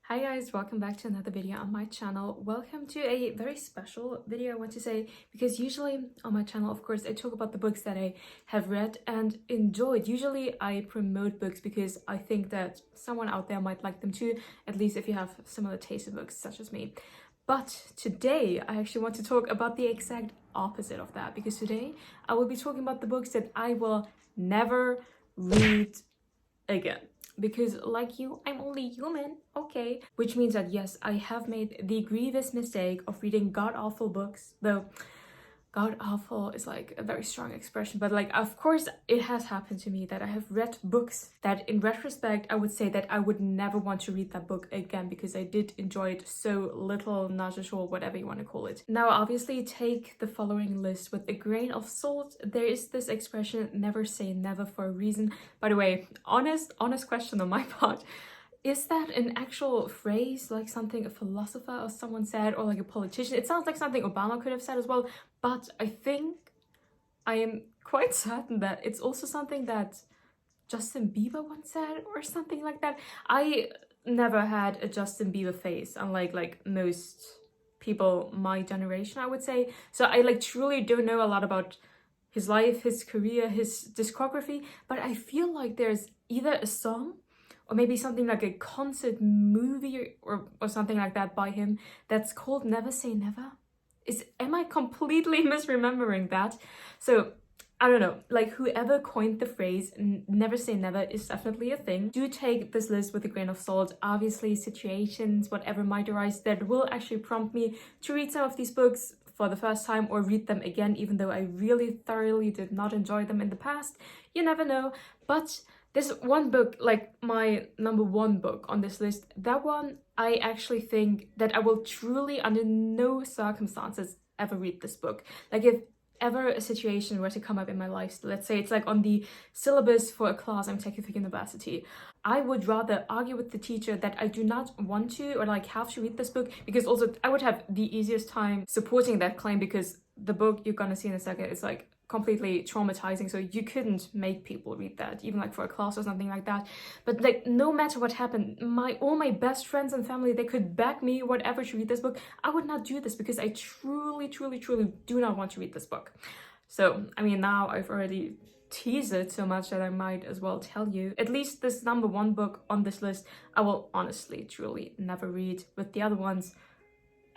Hi guys, welcome back to another video on my channel. Welcome to a very special video, I want to say, because usually on my channel, of course, I talk about the books that I have read and enjoyed. Usually I promote books because I think that someone out there might like them too, at least if you have similar taste in books such as me. But today I actually want to talk about the exact opposite of that, because today I will be talking about the books that I will never read again. Because like you, I'm only human, okay? Which means that yes, I have made the grievous mistake of reading god-awful books, though god-awful is like a very strong expression, but like of course it has happened to me that I have read books that in retrospect I would say that I would never want to read that book again because I did enjoy it so little, not at all, whatever you want to call it. Now obviously take the following list with a grain of salt. There is this expression, never say never, for a reason. By the way, honest question on my part, is that an actual phrase, like something a philosopher or someone said, or like a politician? It sounds like something Obama could have said as well, but I think I am quite certain that it's also something that Justin Bieber once said or something like that. I never had a Justin Bieber phase, unlike like most people my generation, I would say. So I like truly don't know a lot about his life, his career, his discography, but I feel like there's either a song or maybe something like a concert movie or something like that by him that's called Never Say Never. Am I completely misremembering that? So I don't know, like whoever coined the phrase never say never is definitely a thing. Do take this list with a grain of salt. Obviously situations, whatever might arise, that will actually prompt me to read some of these books for the first time or read them again, even though I really thoroughly did not enjoy them in the past. You never know. But there's one book, like my number one book on this list, that one I actually think that I will truly under no circumstances ever read this book. Like if ever a situation were to come up in my life, let's say it's like on the syllabus for a class I'm taking for university, I would rather argue with the teacher that I do not want to or like have to read this book, because also I would have the easiest time supporting that claim, because the book you're gonna see in a second is like completely traumatizing, so you couldn't make people read that even like for a class or something like that. But like no matter what happened, all my best friends and family, they could back me whatever to read this book, I would not do this because I truly do not want to read this book. So I mean, now I've already teased it so much that I might as well tell you, at least this number one book on this list I will honestly truly never read. With the other ones,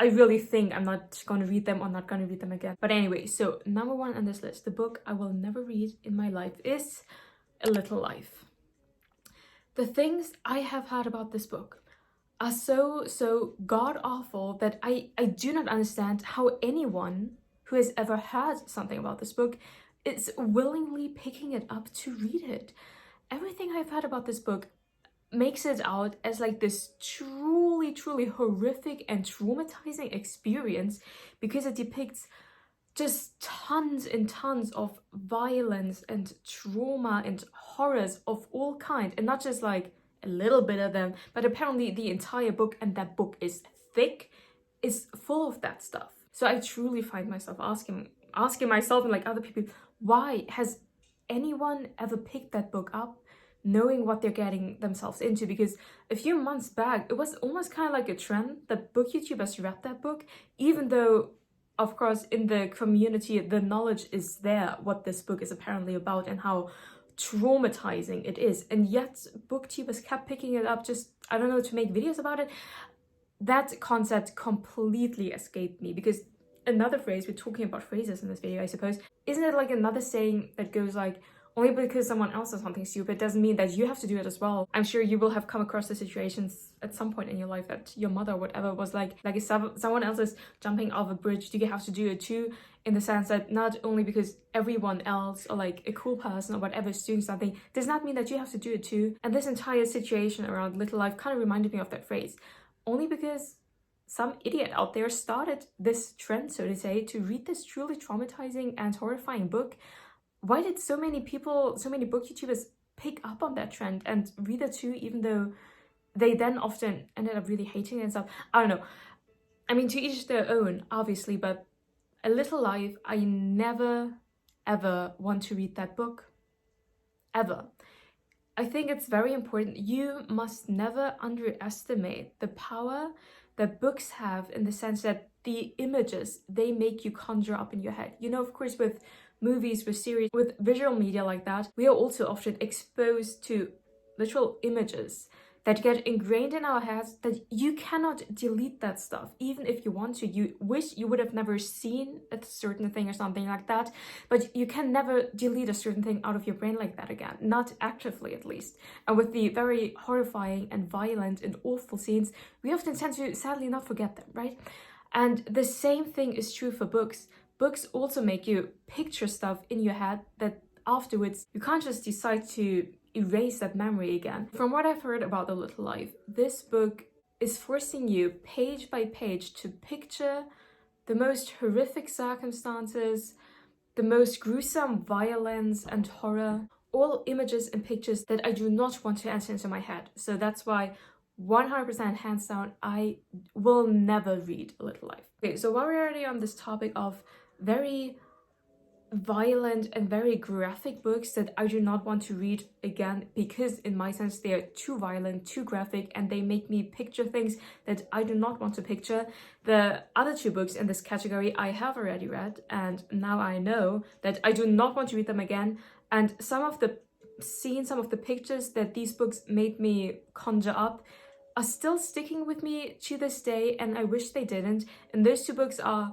I really think I'm not going to read them or not going to read them again. But anyway, so number one on this list, the book I will never read in my life is A Little Life. The things I have heard about this book are so god-awful that I do not understand how anyone who has ever heard something about this book is willingly picking it up to read it. Everything I've heard about this book makes it out as like this truly horrific and traumatizing experience, because it depicts just tons and tons of violence and trauma and horrors of all kind, and not just like a little bit of them, but apparently the entire book, and that book is thick, is full of that stuff. So I truly find myself asking myself and like other people, why has anyone ever picked that book up knowing what they're getting themselves into? Because a few months back it was almost kind of like a trend that book YouTubers read that book, even though of course in the community the knowledge is there what this book is apparently about and how traumatizing it is, and yet booktubers kept picking it up, just I don't know, to make videos about it. That concept completely escaped me, because another phrase, we're talking about phrases in this video I suppose, isn't it like another saying that goes like, only because someone else does something stupid doesn't mean that you have to do it as well. I'm sure you will have come across the situations at some point in your life that your mother or whatever was like if someone else is jumping off a bridge, do you have to do it too? In the sense that not only because everyone else or like a cool person or whatever is doing something does not mean that you have to do it too. And this entire situation around Little Life kind of reminded me of that phrase. Only because some idiot out there started this trend, so to say, to read this truly traumatizing and horrifying book, why did so many people, so many book YouTubers pick up on that trend and read it too, even though they then often ended up really hating it and stuff? I don't know. I mean, to each their own, obviously, but A Little Life, I never, ever want to read that book. Ever. I think it's very important. You must never underestimate the power that books have, in the sense that the images they make you conjure up in your head. You know, of course, with movies, with series, with visual media like that, we are also often exposed to literal images that get ingrained in our heads, that you cannot delete that stuff. Even if you want to, you wish you would have never seen a certain thing or something like that, but you can never delete a certain thing out of your brain like that again, not actively at least. And with the very horrifying and violent and awful scenes, we often tend to sadly not forget them, right? And the same thing is true for books. Books also make you picture stuff in your head that afterwards you can't just decide to erase that memory again. From what I've heard about The Little Life, this book is forcing you page by page to picture the most horrific circumstances, the most gruesome violence and horror, all images and pictures that I do not want to enter into my head. So that's why 100% hands down, I will never read A Little Life. Okay, so while we're already on this topic of very violent and very graphic books that I do not want to read again, because in my sense they are too violent, too graphic, and they make me picture things that I do not want to picture. The other two books in this category I have already read, and now I know that I do not want to read them again. And some of the scenes, some of the pictures that these books made me conjure up are still sticking with me to this day, and I wish they didn't. And those two books are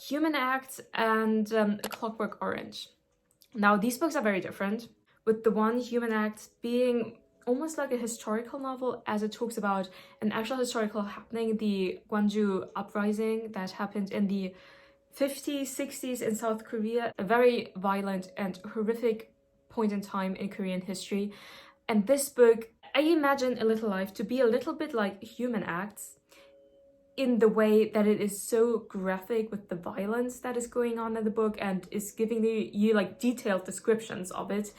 Human Acts and A Clockwork Orange. Now, these books are very different, with the one, Human Acts, being almost like a historical novel, as it talks about an actual historical happening, the Gwangju uprising that happened in the 50s, 60s in South Korea, a very violent and horrific point in time in Korean history. And this book, I imagine A Little Life to be a little bit like Human Acts, in the way that it is so graphic with the violence that is going on in the book and is giving you like detailed descriptions of it.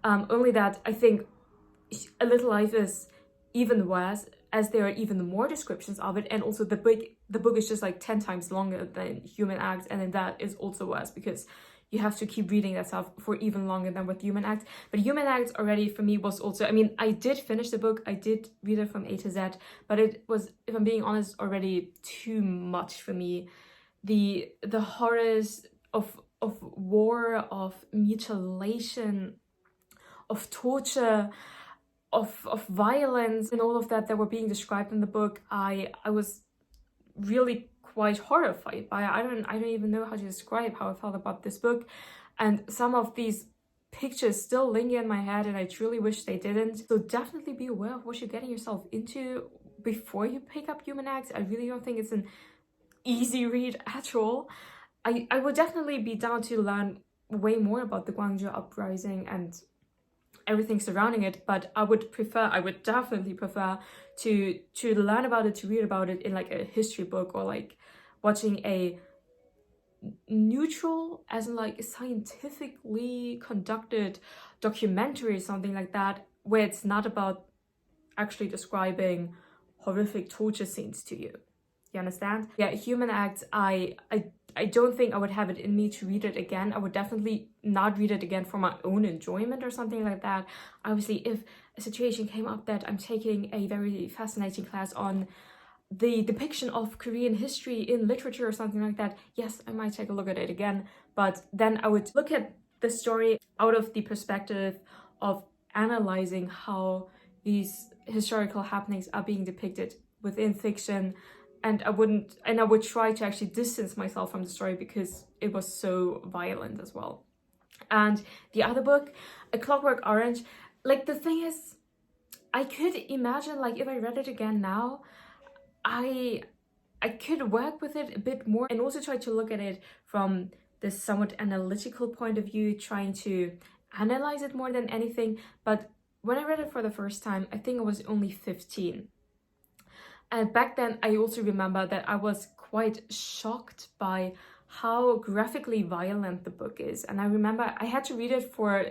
Only that I think A Little Life is even worse, as there are even more descriptions of it, and also the book is just like 10 times longer than Human Acts, and then that is also worse because you have to keep reading that stuff for even longer than with Human Acts. But Human Acts already for me was also, I mean, I did finish the book, I did read it from A to Z, but it was, if I'm being honest, already too much for me. The horrors of war, of mutilation, of torture, of violence, and all of that were being described in the book, I was really quite horrified by it. I don't even know how to describe how I felt about this book, and some of these pictures still linger in my head, and I truly wish they didn't. So definitely be aware of what you're getting yourself into before you pick up Human Acts. I really don't think it's an easy read at all. I would definitely be down to learn way more about the Gwangju uprising and everything surrounding it, but I would definitely prefer to learn about it, to read about it in like a history book, or like watching a neutral, as in like a scientifically conducted documentary or something like that, where it's not about actually describing horrific torture scenes to you. You understand? Yeah, Human Acts, I don't think I would have it in me to read it again. I would definitely not read it again for my own enjoyment or something like that. Obviously, if a situation came up that I'm taking a very fascinating class on the depiction of Korean history in literature or something like that, yes, I might take a look at it again. But then I would look at the story out of the perspective of analyzing how these historical happenings are being depicted within fiction. And I would try to actually distance myself from the story because it was so violent as well. And the other book, A Clockwork Orange, like, the thing is, I could imagine, like, if I read it again now, I could work with it a bit more and also try to look at it from this somewhat analytical point of view, trying to analyze it more than anything. But when I read it for the first time, I think I was only 15. And back then, I also remember that I was quite shocked by how graphically violent the book is. And I remember I had to read it for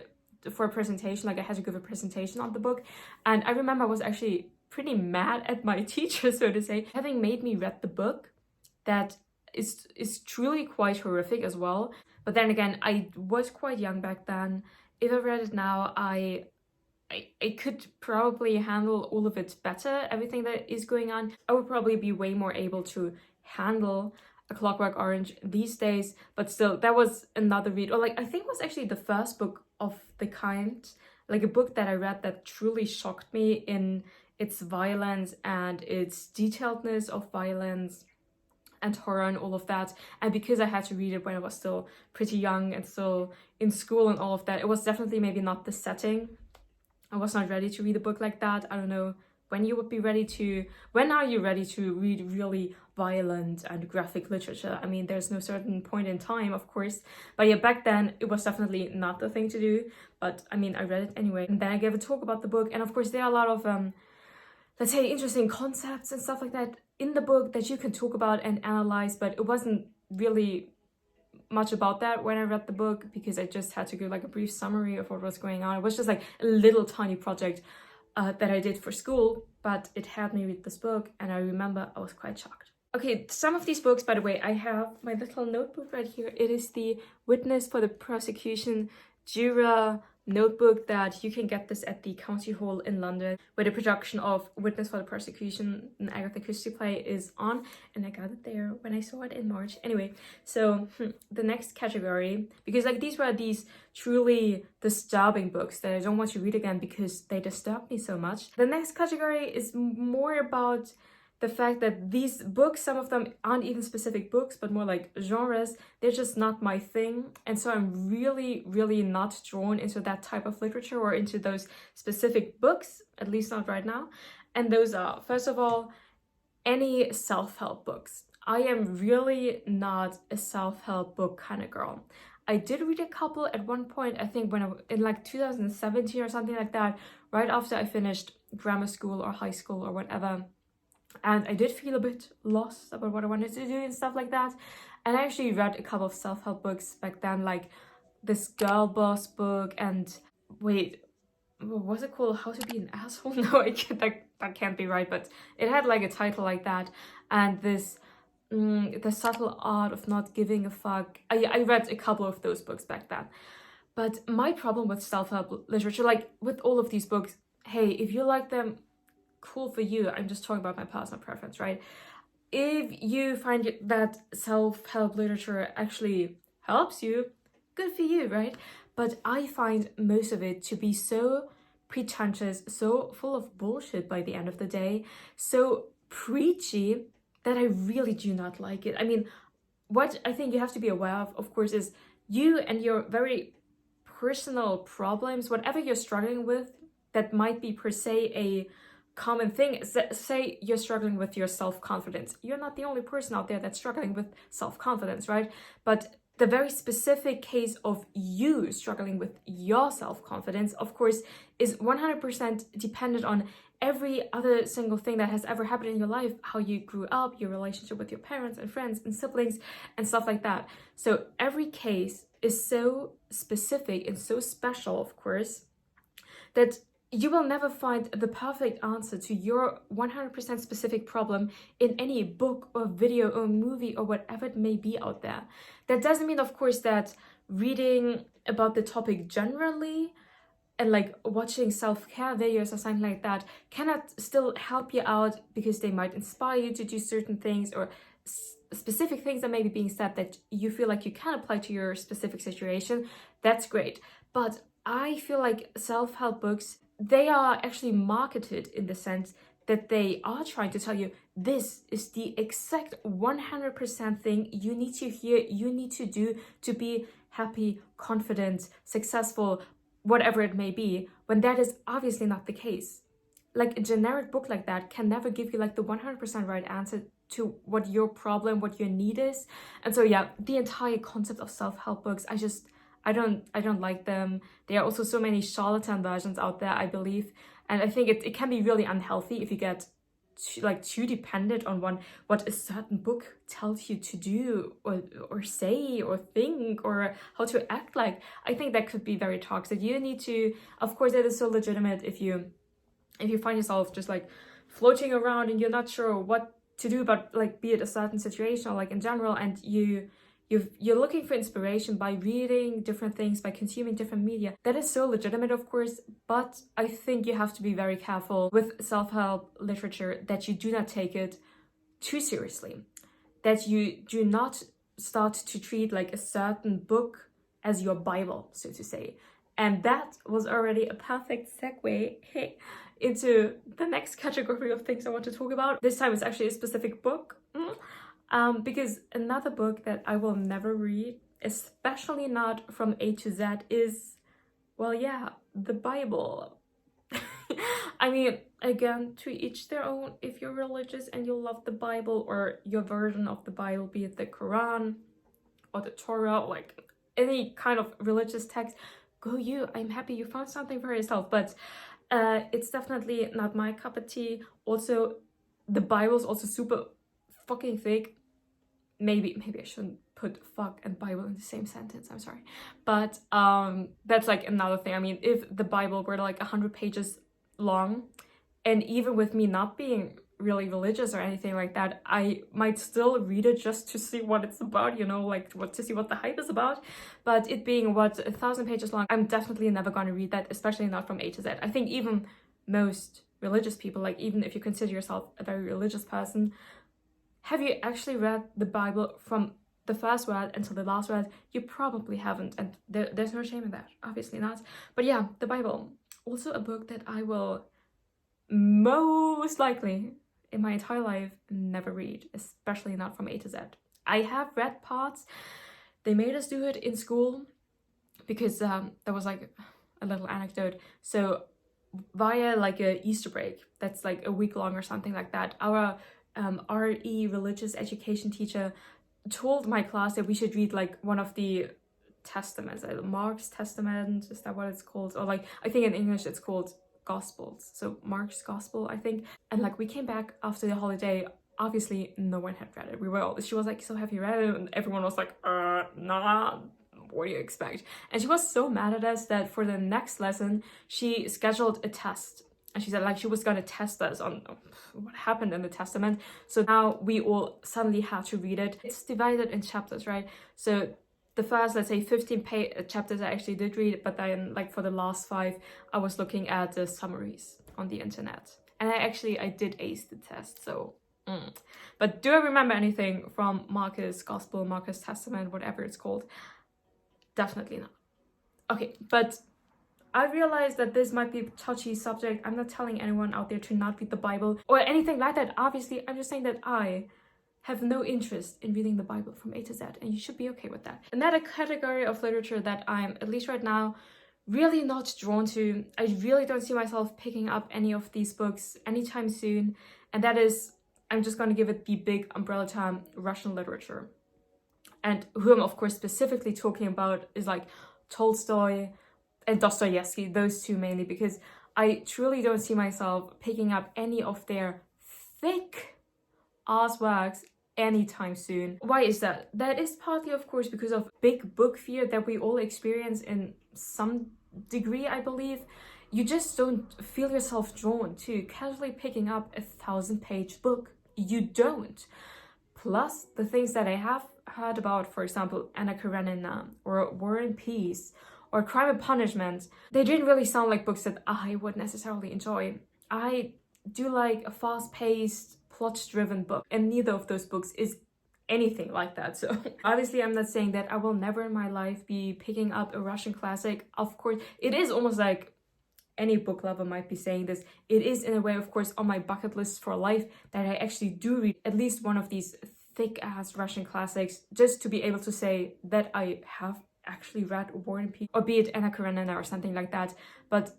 a presentation, like I had to give a presentation on the book. And I remember I was actually pretty mad at my teacher, so to say, having made me read the book that is truly quite horrific as well. But then again, I was quite young back then. If I read it now, I I could probably handle all of it better, everything that is going on. I would probably be way more able to handle A Clockwork Orange these days, but still, that was another read, or like, I think it was actually the first book of the kind, like a book that I read that truly shocked me in its violence and its detailedness of violence and horror and all of that. And because I had to read it when I was still pretty young and still in school and all of that, it was definitely maybe not the setting. I was not ready to read a book like that. I don't know when you would be ready to, when are you ready to read really violent and graphic literature? I mean, there's no certain point in time, of course, but yeah, back then it was definitely not the thing to do. But I mean, I read it anyway, and then I gave a talk about the book, and of course there are a lot of let's say interesting concepts and stuff like that in the book that you can talk about and analyze, but it wasn't really much about that when I read the book, because I just had to give like a brief summary of what was going on. It was just like a little tiny project that I did for school, but it had me read this book, and I remember I was quite shocked. Okay, some of these books, by the way, I have my little notebook right here. It is the Witness for the Prosecution Juror notebook that you can get this at the County Hall in London, where the production of Witness for the Prosecution, an Agatha Christie play, is on, and I got it there when I saw it in March. Anyway, so the next category, because like these were these truly disturbing books that I don't want to read again because they disturb me so much. The next category is more about the fact that these books, some of them aren't even specific books, but more like genres, they're just not my thing. And so I'm really, really not drawn into that type of literature or into those specific books, at least not right now. And those are, first of all, any self-help books. I am really not a self-help book kind of girl. I did read a couple at one point, I think when in like 2017 or something like that, right after I finished grammar school or high school or whatever. And I did feel a bit lost about what I wanted to do and stuff like that. And I actually read a couple of self-help books back then, like this Girl Boss book, and wait, what was it called? How to Be an Asshole? No, that can't be right, but it had like a title like that. And this The Subtle Art of Not Giving a Fuck. I read a couple of those books back then. But my problem with self-help literature, like with all of these books, hey, if you like them, cool for you. I'm just talking about my personal preference, right? If you find that self-help literature actually helps you, good for you, right? But I find most of it to be so pretentious, so full of bullshit by the end of the day, so preachy, that I really do not like it. I mean, what I think you have to be aware of course, is you and your very personal problems, whatever you're struggling with, that might be per se a common thing. Say you're struggling with your self-confidence. You're not the only person out there that's struggling with self-confidence, right? But the very specific case of you struggling with your self-confidence, of course, is 100% dependent on every other single thing that has ever happened in your life, how you grew up, your relationship with your parents and friends and siblings and stuff like that. So every case is so specific and so special, of course, that you will never find the perfect answer to your 100% specific problem in any book or video or movie or whatever it may be out there. That doesn't mean, of course, that reading about the topic generally and like watching self-care videos or something like that cannot still help you out, because they might inspire you to do certain things, or specific things that may be being said that you feel like you can apply to your specific situation. That's great. But I feel like self-help books, they are actually marketed in the sense that they are trying to tell you, this is the exact 100% thing you need to hear, you need to do to be happy, confident, successful, whatever it may be, when that is obviously not the case. Like a generic book like that can never give you like the 100% right answer to what your problem, what your need is. And so yeah, the entire concept of self-help books, I don't like them. There are also so many charlatan versions out there, I believe. And I think it can be really unhealthy if you get too dependent on what a certain book tells you to do or say or think or how to act like. I think that could be very toxic. You need to, of course, it is so legitimate if you find yourself just like floating around and you're not sure what to do about, like, be it a certain situation or like in general, and you you're looking for inspiration by reading different things, by consuming different media. That is so legitimate, of course, but I think you have to be very careful with self-help literature that you do not take it too seriously, that you do not start to treat like a certain book as your Bible, so to say. And that was already a perfect segue into the next category of things I want to talk about. This time it's actually a specific book. Because another book that I will never read, especially not from A to Z, is, well, yeah, the Bible. I mean, again, to each their own. If you're religious and you love the Bible or your version of the Bible, be it the Quran or the Torah, or like any kind of religious text, go you. I'm happy you found something for yourself, but it's definitely not my cup of tea. Also, the Bible's also super fucking thick. Maybe I shouldn't put fuck and Bible in the same sentence, I'm sorry. But that's like another thing. I mean, if the Bible were like 100 pages long, and even with me not being really religious or anything like that, I might still read it just to see what it's about, you know, like to see what the hype is about. But it being 1,000 pages long, I'm definitely never going to read that, especially not from A to Z. I think even most religious people, like even if you consider yourself a very religious person, have you actually read the Bible from the first word until the last word? You probably haven't, and there's no shame in that, obviously not. But yeah, the Bible, also a book that I will most likely in my entire life never read, especially not from A to Z. I have read parts. They made us do it in school because there was like a little anecdote. So via like a Easter break, that's like a week long or something like that, our RE religious education teacher told my class that we should read like one of the testaments, Mark's Testament, is that what it's called? Or like, I think in English it's called Gospels, so Mark's Gospel, I think. And like we came back after the holiday, obviously no one had read it. She was like, so have you read it? And everyone was like, nah, what do you expect? And she was so mad at us that for the next lesson she scheduled a test. And she said like she was going to test us on what happened in the Testament. So now we all suddenly have to read it. It's divided in chapters, right? So the first, let's say 15 chapters I actually did read, but then like for the last 5, I was looking at the summaries on the internet. And I did ace the test, so... But do I remember anything from Marcus Gospel, Marcus Testament, whatever it's called? Definitely not. Okay, but I realize that this might be a touchy subject. I'm not telling anyone out there to not read the Bible or anything like that. Obviously, I'm just saying that I have no interest in reading the Bible from A to Z, and you should be okay with that. Another category of literature that I'm, at least right now, really not drawn to, I really don't see myself picking up any of these books anytime soon, and that is, I'm just going to give it the big umbrella term, Russian literature. And who I'm of course specifically talking about is like Tolstoy and Dostoevsky, those two mainly, because I truly don't see myself picking up any of their thick ass works anytime soon. Why is that? That is partly, of course, because of big book fear that we all experience in some degree, I believe. You just don't feel yourself drawn to casually picking up a 1,000-page book. You don't. Plus, the things that I have heard about, for example, Anna Karenina or War and Peace or Crime and Punishment, they didn't really sound like books that I would necessarily enjoy. I do like a fast-paced, plot-driven book, and neither of those books is anything like that. So obviously I'm not saying that I will never in my life be picking up a Russian classic. Of course, it is almost like any book lover might be saying this. It is in a way, of course, on my bucket list for life that I actually do read at least one of these thick-ass Russian classics, just to be able to say that I have actually read War and Peace, or be it Anna Karenina or something like that. But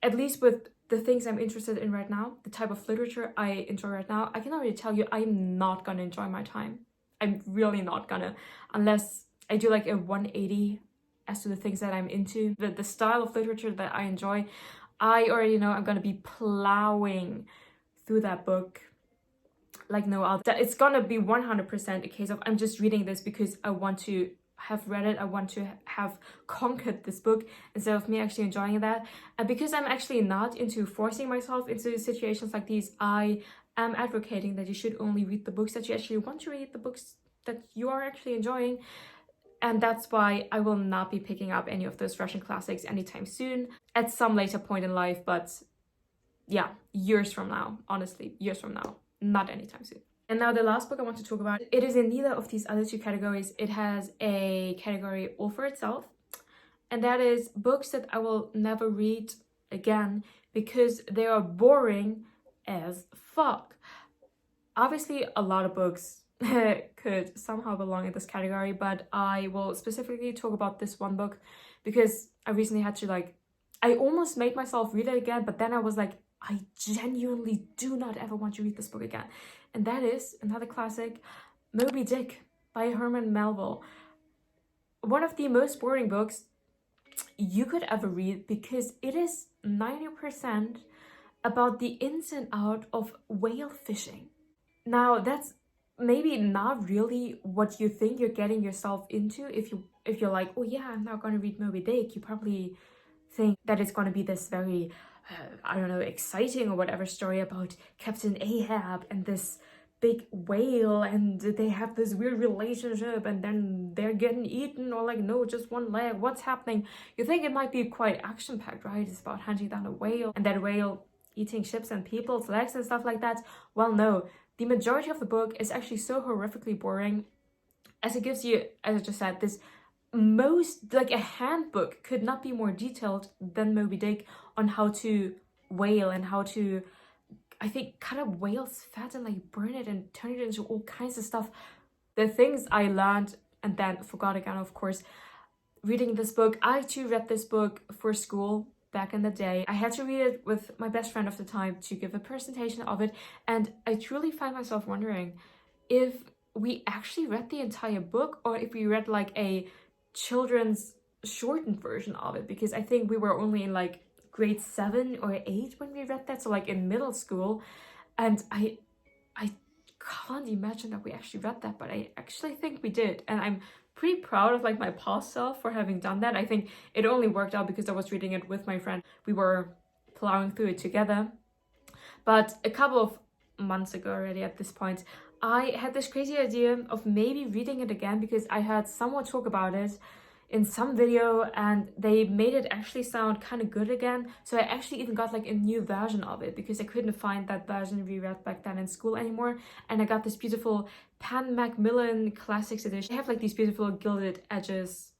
at least with the things I'm interested in right now, the type of literature I enjoy right now, I can already tell you I'm not gonna enjoy my time. I'm really not gonna, unless I do like a 180 as to the things that I'm into. The style of literature that I enjoy, I already know I'm gonna be plowing through that book like no other. It's gonna be 100% a case of I'm just reading this because I want to have read it, I want to have conquered this book instead of me actually enjoying that. And because I'm actually not into forcing myself into situations like these, I am advocating that you should only read the books that you actually want to read, the books that you are actually enjoying. And that's why I will not be picking up any of those Russian classics anytime soon, at some later point in life, but yeah, years from now, honestly, years from now, not anytime soon. And now the last book I want to talk about, it is in neither of these other two categories. It has a category all for itself, and that is books that I will never read again because they are boring as fuck. Obviously, a lot of books could somehow belong in this category, but I will specifically talk about this one book because I recently had to I almost made myself read it again, but then I was like, I genuinely do not ever want to read this book again. And that is another classic, Moby Dick by Herman Melville. One of the most boring books you could ever read because it is 90% about the ins and out of whale fishing. Now, that's maybe not really what you think you're getting yourself into. If you're like, oh yeah, I'm now going to read Moby Dick, you probably think that it's going to be this very I don't know, exciting or whatever story about Captain Ahab and this big whale, and they have this weird relationship, and then they're getting eaten, or like, no, just one leg, what's happening? You think it might be quite action-packed, right? It's about hunting down a whale, and that whale eating ships and people's legs and stuff like that. Well, no, the majority of the book is actually so horrifically boring, as it gives you, as I just said, this most, like, a handbook could not be more detailed than Moby Dick on how to whale and how to, I think, cut up whale's fat and like burn it and turn it into all kinds of stuff. The things I learned and then forgot again, of course, reading this book. I too read this book for school back in the day. I had to read it with my best friend of the time to give a presentation of it, and I truly find myself wondering if we actually read the entire book or if we read like a children's shortened version of it, because I think we were only in like grade 7 or 8 when we read that, so like in middle school, and I can't imagine that we actually read that, but I actually think we did, and I'm pretty proud of like my past self for having done that. I think it only worked out because I was reading it with my friend. We were plowing through it together. But a couple of months ago already at this point, I had this crazy idea of maybe reading it again because I heard someone talk about it in some video and they made it actually sound kind of good again. So I actually even got like a new version of it because I couldn't find that version we read back then in school anymore. And I got this beautiful Pan Macmillan Classics edition. They have like these beautiful gilded edges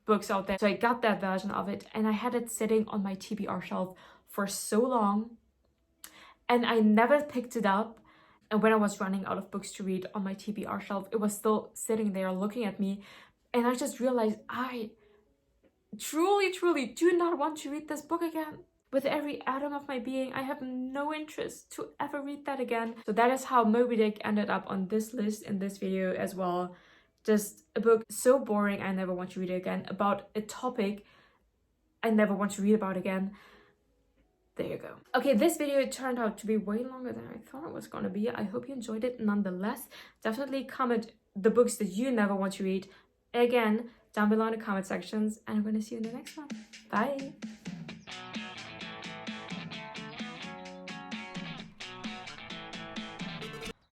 books out there. So I got that version of it and I had it sitting on my TBR shelf for so long and I never picked it up. And when I was running out of books to read on my TBR shelf, it was still sitting there looking at me. And I just realized I truly do not want to read this book again. With every atom of my being, I have no interest to ever read that again. So that is how Moby Dick ended up on this list in this video as well. Just a book so boring, I never want to read it again. About a topic I never want to read about again. There you go. Okay, this video turned out to be way longer than I thought it was going to be. I hope you enjoyed it nonetheless. Definitely comment the books that you never want to read again down below in the comment sections, and I'm going to see you in the next one. Bye!